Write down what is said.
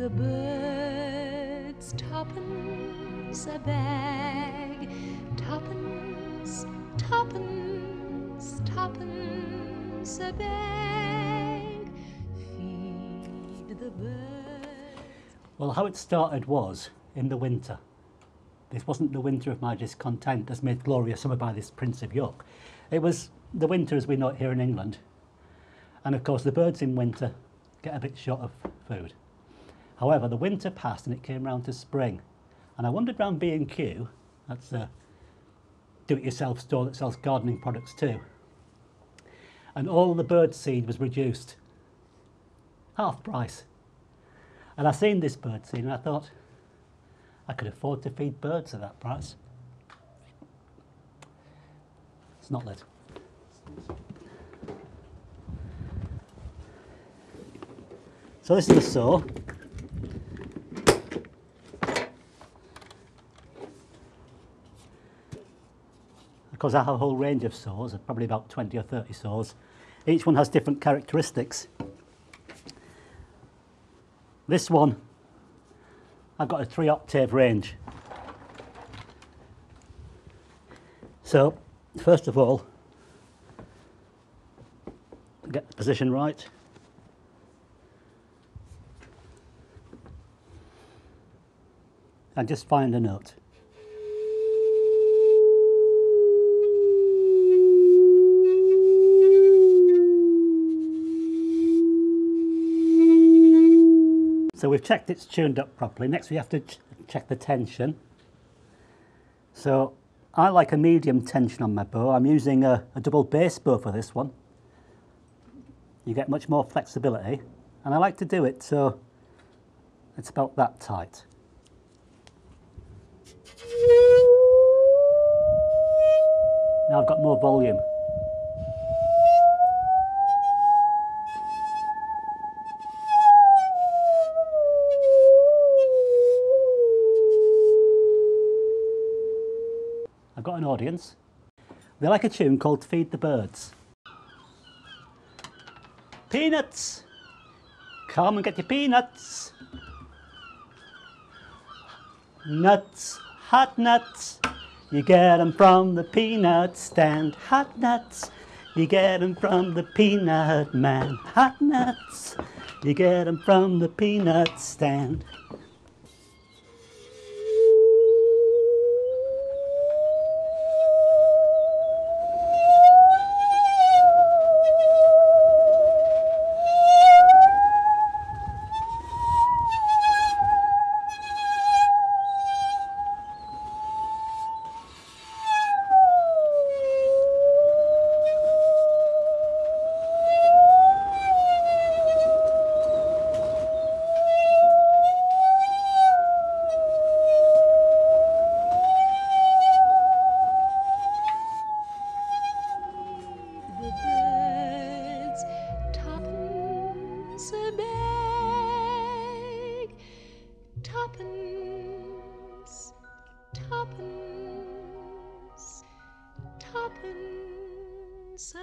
The birds twopence a bag, twopence, twopence, twopence a bag. Feed the birds. Well, how it started was in the winter. This wasn't the winter of my discontent as made glorious summer by this Prince of York. It was the winter as we know it here in England. And of course the birds in winter get a bit short of food. However, the winter passed and it came round to spring. And I wandered round B&Q, that's a do-it-yourself store that sells gardening products too. And all the bird seed was reduced, half price. And I seen this bird seed and I thought, I could afford to feed birds at that price. It's not lit. So this is the sow. Of course, I have a whole range of sows, probably about 20 or 30 sows. Each one has different characteristics. This one, I've got a 3-octave range. So, first of all, get the position right. And just find a note. So we've checked it's tuned up properly. Next we have to check the tension. So I like a medium tension on my bow. I'm using a double bass bow for this one. You get much more flexibility. And I like to do it so it's about that tight. Now I've got more volume. I've got an audience. They like a tune called Feed the Birds. Peanuts! Come and get your peanuts! Nuts, hot nuts, you get 'em from the peanut stand. Hot nuts, you get 'em from the peanut man. Hot nuts, you get 'em from the peanut stand. A bag, twopence, twopence, twopence.